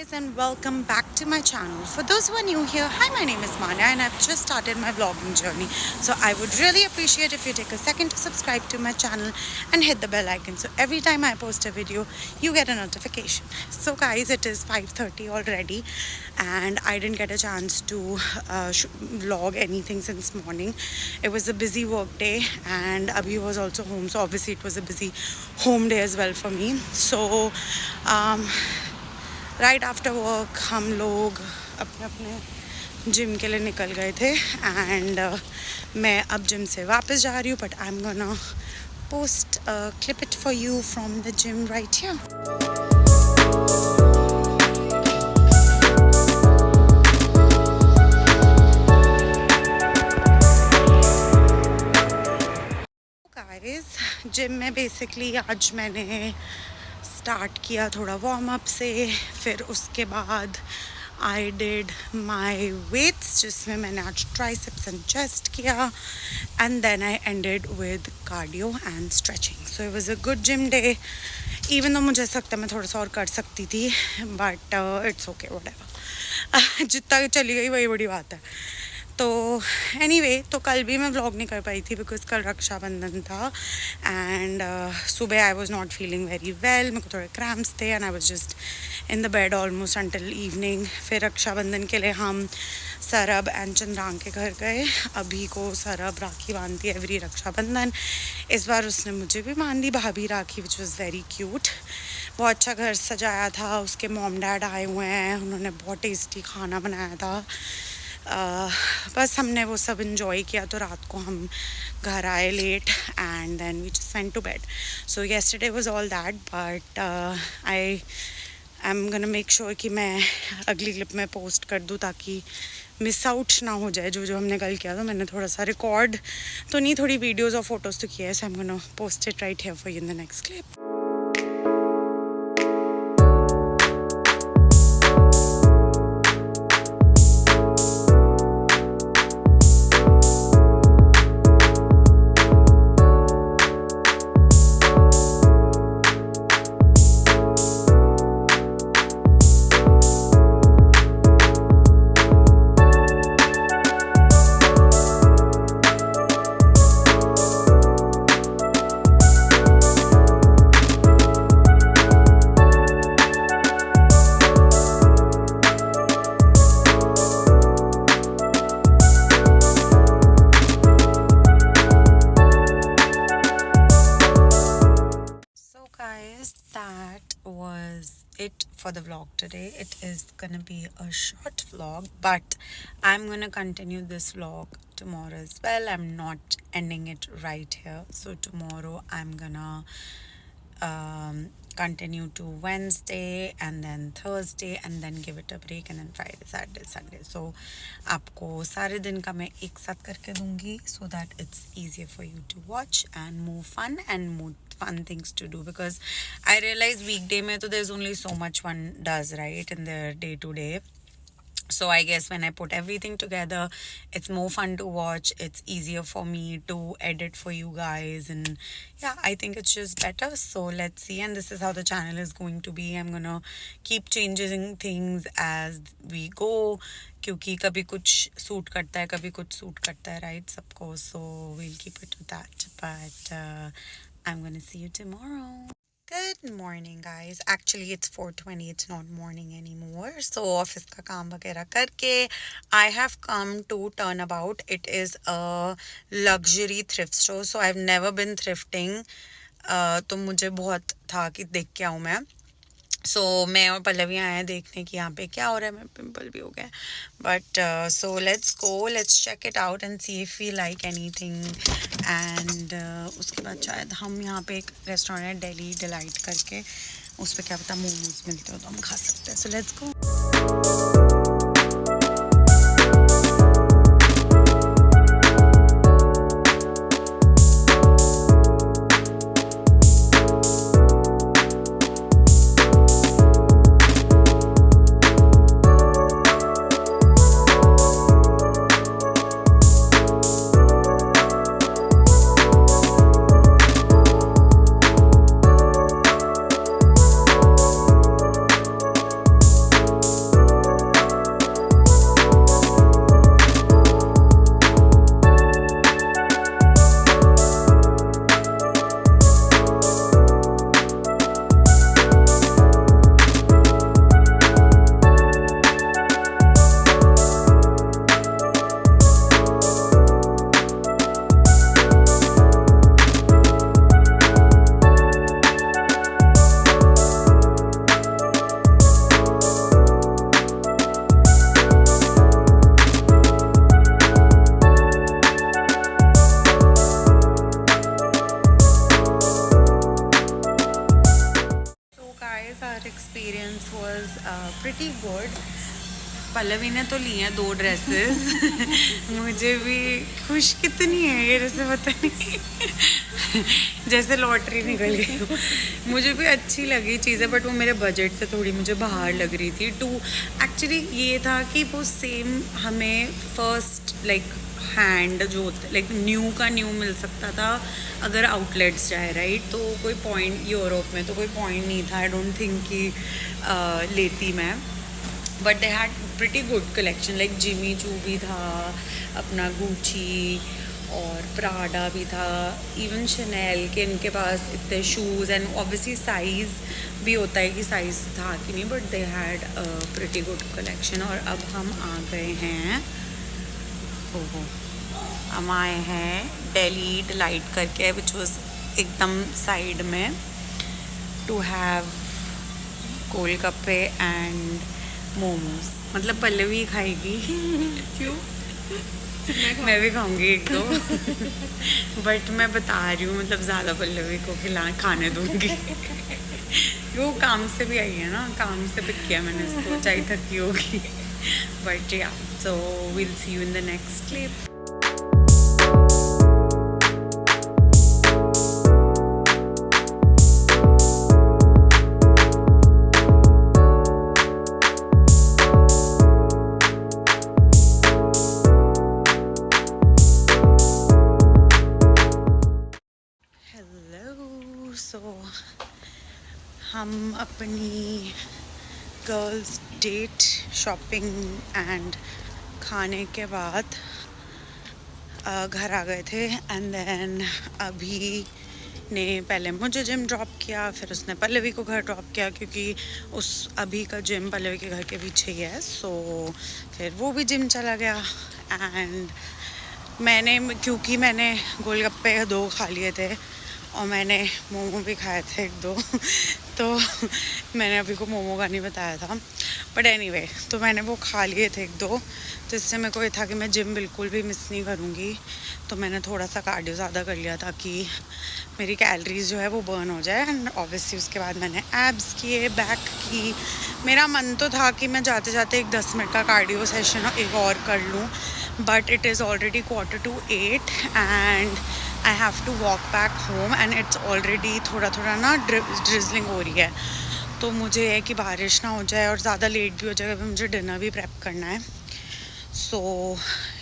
guys, and welcome back to my channel. For those who are new here, hi, my name is Manya and I've just started my vlogging journey. So I would really appreciate if you take a second to subscribe to my channel and hit the bell icon. So every time I post a video, you get a notification. So guys, it is 5:30 already and I didn't get a chance to vlog anything since morning. It was a busy work day and Abhi was also home. So obviously it was a busy home day as well for me. So right after work हम लोग अपने अपने gym के लिए निकल गए थे and मैं अब जिम से वापस जा रही हूँ but I am gonna post clip it for you from the gym right here. Guys gym में बेसिकली आज मैंने स्टार्ट किया थोड़ा वार्म अप से, फिर उसके बाद आई डिड माई वेट्स जिसमें मैंने आज ट्राइसेप्स एंड चेस्ट किया and then I ended with cardio and stretching. So it was a good gym day even though मुझे ऐसा लगता है मैं थोड़ा सा और कर सकती थी बट इट्स ओके व्हाटएवर. जितना चली गई वही बड़ी बात है. तो एनीवे तो कल भी मैं व्लॉग नहीं कर पाई थी बिकॉज कल रक्षाबंधन था एंड सुबह I was not feeling very well. मेरे को थोड़े क्रैम्प्स थे and I was just in the bed almost until evening. फिर रक्षाबंधन के लिए हम सरब एंड चंद्रांग के घर गए. अभी को सरब राखी बांधती है एवरी रक्षाबंधन. इस बार उसने मुझे भी बांधी भाभी राखी विच वॉज़ वेरी क्यूट. बहुत अच्छा घर सजाया था. उसके मॉम डैड आए हुए हैं. उन्होंने बहुत टेस्टी खाना बनाया था. बस हमने वो सब इन्जॉय किया तो रात को हम घर आए late and then we just went to bed. So yesterday was all that but I am gonna make sure कि मैं अगली क्लिप में पोस्ट कर दूँ ताकि मिस आउट ना हो जाए जो जो हमने कल किया. तो मैंने थोड़ा सा रिकॉर्ड तो नहीं, थोड़ी वीडियोज़ और फोटोज़ तो किया है. So I am gonna post it right here for you in the next clip. That was it for the vlog today. It is gonna be a short vlog but I'm gonna continue this vlog tomorrow as well. I'm not ending it right here. So tomorrow I'm gonna continue to Wednesday and then Thursday and then give it a break and then Friday, Saturday, Sunday. So आपको सारे दिन का मैं एक साथ करके दूंगी so that it's easier for you to watch and more fun and more fun things to do because I realize weekday में तो there's only so much one does right in their day to day. So I guess when I put everything together, it's more fun to watch. It's easier for me to edit for you guys. And yeah, I think it's just better. So let's see. And this is how the channel is going to be. I'm going to keep changing things as we go. क्योंकि कभी कुछ suit करता है, कभी कुछ suit करता है, right? सबको. So we'll keep it to that. But I'm going to see you tomorrow. Good morning guys. Actually it's 4:20. It's not morning anymore. So office का काम वगैरह करके I have come to Turnabout. It is a luxury thrift store. So I've never been thrifting. तो मुझे बहुत था कि देख के आऊँ मैं. सो मैं और पल्लवी आए हैं देखने की यहाँ पे क्या हो रहा है. मैं पिंपल भी हो गया but so let's go, let's check it out and see if we like anything एंड उसके बाद शायद हम यहाँ पे एक रेस्टोरेंट है दिल्ली डिलाइट करके, उस पर क्या पता मोमोज मिलते हो तो हम खा सकते हैं. सो let's go. Pretty good. Pallavi ने तो ली हैं 2 ड्रेसेस. मुझे भी खुश कितनी है ये जैसे पता नहीं. जैसे लॉटरी निकल गई हो. मुझे भी अच्छी लगी चीज़ें बट वो मेरे बजट से थोड़ी मुझे बाहर लग रही थी. टू एक्चुअली ये था कि वो सेम हमें फर्स्ट लाइक हैंड जो लाइक न्यू का न्यू मिल सकता था अगर आउटलेट्स जाए राइट. तो कोई पॉइंट यूरोप में तो कोई पॉइंट नहीं था. आई डोंट थिंक कि लेती मैं. But they had pretty good collection like Jimmy Choo भी था, अपना गुची और प्राडा भी था, इवन शनेल के इनके पास इतने शूज़. एंड ऑब्वियसली साइज़ भी होता है कि साइज़ था कि नहीं but they had pretty good collection. और अब हम आ गए हैं, ओहो हम आए हैं दिल्ली डिलाइट करके विच वॉज एकदम साइड में to have golgappe and momos. मतलब पल्लवी खाएगी. क्यों? मैं भी खाऊंगी एक दो. बट मैं बता रही हूँ मतलब ज़्यादा पल्लवी को खाने दूंगी. वो काम से भी आई है ना, काम से पिक किया मैंने इसको, चाहे थकी होगी. But yeah so will see you in the next clip. So हम अपनी गर्ल्स डेट शॉपिंग एंड खाने के बाद घर आ गए थे. एंड देन अभी ने पहले मुझे जिम ड्रॉप किया, फिर उसने पल्लवी को घर ड्रॉप किया क्योंकि उस अभी का जिम पल्लवी के घर के पीछे ही है. सो फिर वो भी जिम चला गया. एंड क्योंकि मैंने गोलगप्पे 2 खा लिए थे और मैंने मोमो भी खाए थे 1-2. तो मैंने अभी को मोमो का नहीं बताया था बट एनीवे तो मैंने वो खा लिए थे 1-2. तो इससे मेरे को ये था कि मैं जिम बिल्कुल भी मिस नहीं करूँगी. तो मैंने थोड़ा सा कार्डियो ज़्यादा कर लिया ताकि मेरी कैलोरीज जो है वो बर्न हो जाए. एंड ऑब्वियसली उसके बाद मैंने एब्स किए, बैक की. मेरा मन तो था कि मैं जाते जाते एक 10 मिनट का कार्डियो सेशन एक और कर लूँ but it is already 7:45 and I have to walk back home and it's already थोड़ा ना ड्रिजलिंग हो रही है. तो मुझे है कि बारिश ना हो जाए और ज़्यादा लेट भी हो जाए, अभी मुझे डिनर भी प्रेप करना है. सो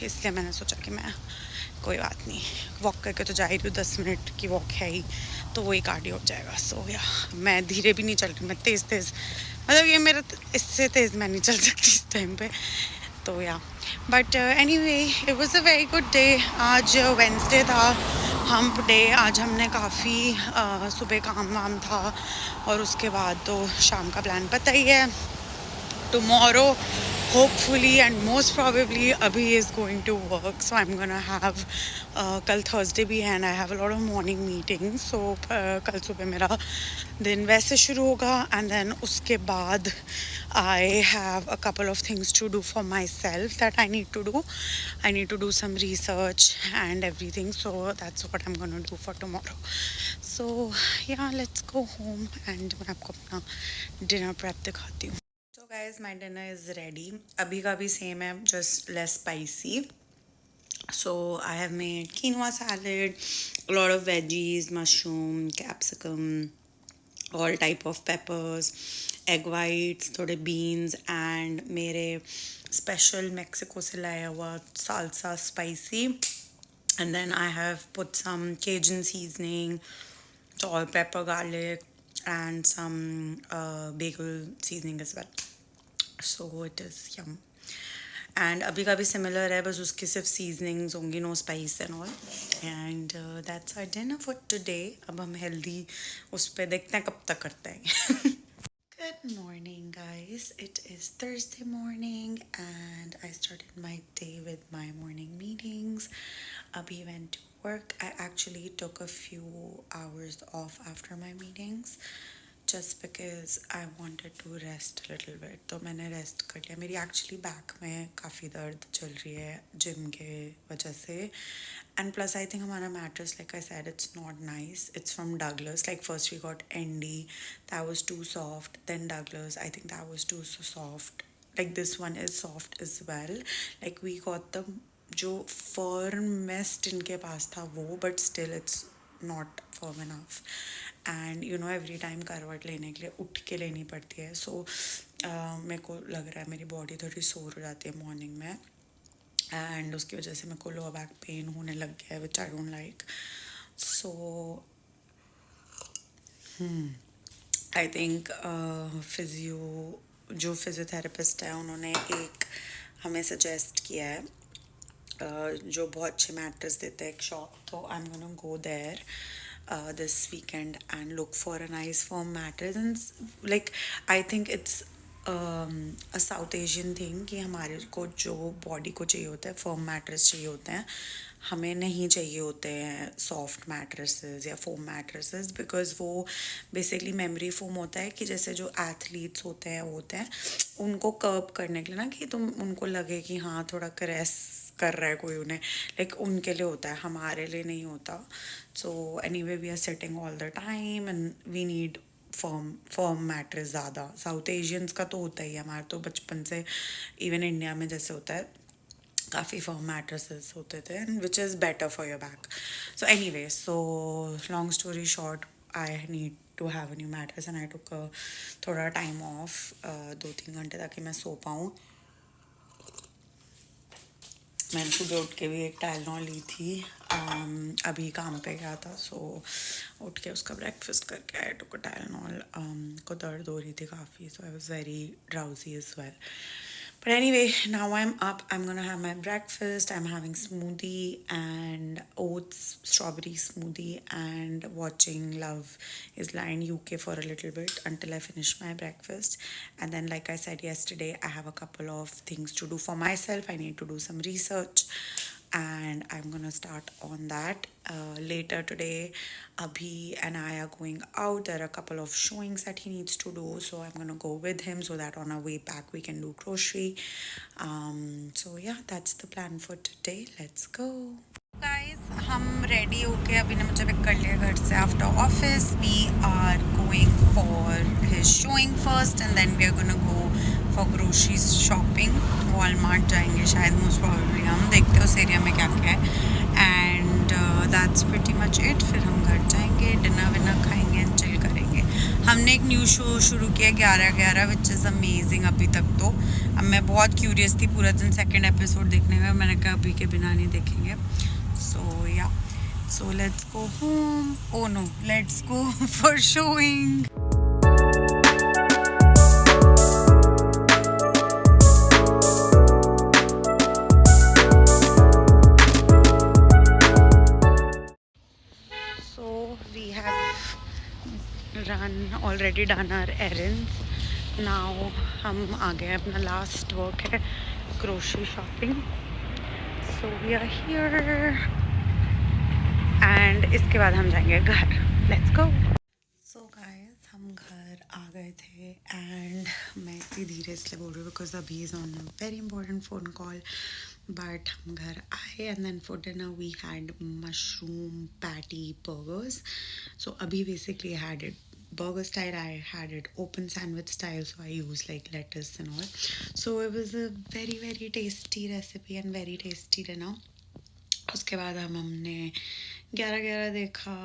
इसलिए मैंने सोचा कि मैं कोई बात नहीं, वॉक करके तो जा ही रही हूँ, 10 मिनट की वॉक है ही तो वही कार्डियो हो जाएगा. सो या मैं धीरे भी नहीं चल रही, मैं तेज़ मतलब ये मेरा इससे तेज़ मैं नहीं चल सकती इस टाइम पे. तो या but anyway it was a very good day. आज वेंसडे था, हम्प डे. आज हमने काफ़ी सुबह काम वाम था और उसके बाद तो शाम का प्लान पता ही है. Tomorrow hopefully and most probably Abhi is going to work, so I'm gonna have कल Thursday भी है and I have a lot of morning meetings. So कल सुबह मेरा दिन वैसे शुरू होगा and then उसके बाद I have a couple of things to do for myself that I need to do. I need to do some research and everything, so that's what I'm gonna do for tomorrow. So yeah, let's go home and मैं आपको अपना dinner prep दिखाती हूँ. So guys, my dinner is ready. अभी का भी same है, just less spicy. So I have made quinoa salad, a lot of veggies, mushroom, capsicum, all type of peppers, egg whites, थोड़े beans and मेरे special Mexico से लाया हुआ salsa spicy. And then I have put some Cajun seasoning, salt, pepper, garlic, and some bagel seasoning as well. So it is yum. And अभी का भी similar है, बस उसकी सिर्फ seasonings होंगी, no spice and all. And that's our dinner for today. अब हम healthy उस पे देखते हैं कब तक करते हैं. Good morning guys, it is Thursday morning and I started my day with my morning meetings. Abhi went to work. I actually took a few hours off after my meetings just because I wanted to rest a little bit. तो मैंने rest कर लिया. मेरी actually back में काफ़ी दर्द चल रही है जिम के वजह से. And plus I think हमारा mattress, like I said, it's not nice. It's from Douglas. Like first we got ND, that was too soft. Then Douglas, I think that was too soft. Like this one is soft as well. Like we got the जो firmest इनके पास था वो, but still it's not firm enough. And you know every time करवट लेने के लिए उठ के लेनी पड़ती है. सो मेरे को लग रहा है मेरी बॉडी थोड़ी सोर हो जाती है मॉर्निंग में, एंड उसकी वजह से मेरे को लोअर बैक पेन होने लग गया है, which I don't like. So I think जो फिजियोथेरेपिस्ट है उन्होंने एक हमें सजेस्ट किया है जो बहुत अच्छे मैट्रेस देते हैं एक शॉप. तो I am gonna go there this weekend and look for a nice firm mattress. And like I think it's a South Asian thing कि हमारे को जो बॉडी को चाहिए होता है फर्म मैट्रेस चाहिए होते हैं, हमें नहीं चाहिए होते हैं सॉफ्ट मैट्रेसेस या फोम मैट्रेसेस, बिकॉज वो बेसिकली मेमोरी फोम होता है कि जैसे जो एथलीट्स होते हैं वो होते हैं उनको कर्व करने के लिए ना, कि तुम उनको लगे कि हाँ थोड़ा क्रेस कर रहा है कोई उन्हें, लाइक उनके लिए होता है, हमारे लिए नहीं होता. So anyway we are sitting all the time and we need firm mattress ज़्यादा. साउथ एशियंस का तो होता ही है, हमारे तो बचपन से इवन इंडिया में जैसे होता है काफ़ी फर्म मैट्रेसेस होते थे, and which is better for your back. So anyway, so long story short, I need to have a new mattress and I took थोड़ा टाइम ऑफ 2-3 घंटे ताकि मैं सो पाऊँ. मैंने सुबह उठ के भी एक टाइलनॉल ली थी, अभी काम पे गया था. सो उठ के उसका ब्रेकफास्ट करके आई टुक अ टाइलनॉल. को दर्द हो रही थी काफ़ी, so I was very drowsy as well. But anyway, now I'm up. I'm gonna have my breakfast. I'm having smoothie and oats, strawberry smoothie, and watching Love is Blind UK for a little bit until I finish my breakfast. And then, like I said yesterday, I have a couple of things to do for myself. I need to do some research, and I'm gonna start on that later today. Abhi and I are going out. There are a couple of showings that he needs to do, so I'm gonna go with him so that on our way back we can do grocery. So yeah, that's the plan for today. Let's go. Guys, हम ready होके अभी ने मुझे pick कर लिया घर से after office. We are going for his showing first and then we are gonna go for groceries shopping. Walmart जाएंगे शायद most probably. हम देखते हैं उस एरिया में क्या क्या है. And that's pretty much it. फिर हम घर जाएंगे, डिनर विनर खाएंगे एंड चिल करेंगे. हमने एक न्यू शो शुरू किया 11-11 विच इज़ अमेजिंग अभी तक. तो अब मैं बहुत क्यूरियस थी पूरा दिन सेकंड एपिसोड देखने का. मैंने कहा अभी के बिना नहीं देखेंगे. So yeah, so let's go home. Oh no, let's go for shopping. Already done our errands. Now हम आ गए, अपना लास्ट वर्क है grocery shopping. So we are here and इसके बाद हम जाएंगे घर. Let's go. So guys, हम घर आ गए थे and मैं इतनी धीरे इसलिए बोल रही हूँ because अभी is on a very important phone call. But हम घर आए and then for dinner we had mushroom patty burgers. So अभी basically had it burger style, I had it open sandwich style, so I used like lettuce and all. So it was a very very tasty recipe and very tasty dinner. उसके बाद हमने 11-11 देखा,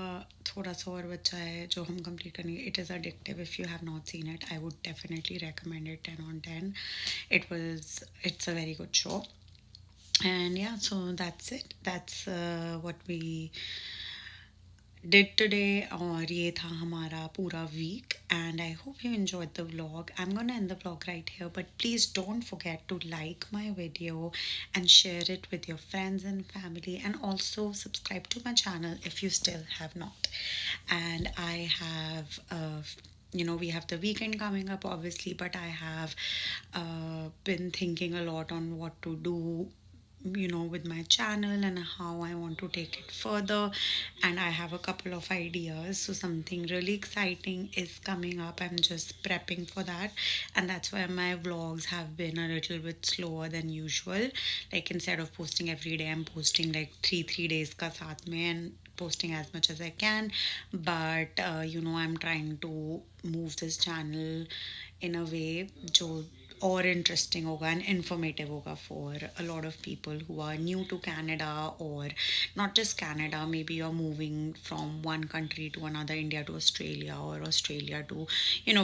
थोड़ा सा और बचा है जो हम कंप्लीट करेंगे. It is addictive. If you have not seen it, I would definitely recommend it 10/10. It's a very good show. And yeah, so that's it. That's what we did today. और ये था हमारा पूरा week and I hope you enjoyed the vlog. I'm gonna end the vlog right here, but please don't forget to like my video and share it with your friends and family, and also subscribe to my channel if you still have not. And I have we have the weekend coming up obviously, but I have been thinking a lot on what to do with my channel and how I want to take it further. And I have a couple of ideas. So something really exciting is coming up. I'm just prepping for that. And that's why my vlogs have been a little bit slower than usual. Like instead of posting every day, I'm posting like three days ka saath mein and posting as much as I can. But I'm trying to move this channel in a way जो और interesting होगा and informative होगा for a lot of people who are new to Canada और not just Canada maybe you are moving from one country to another, India to Australia or Australia to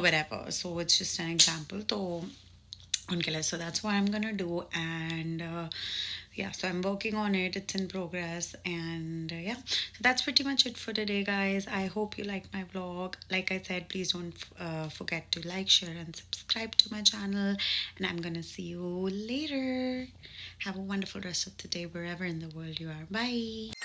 wherever. So it's just an example. So okay, so that's what I'm gonna do. And yeah, so I'm working on it, it's in progress. And yeah, so that's pretty much it for today, guys. I hope you liked my vlog. Like I said, please don't forget to like, share and subscribe to my channel, and I'm gonna see you later. Have a wonderful rest of the day wherever in the world you are. Bye.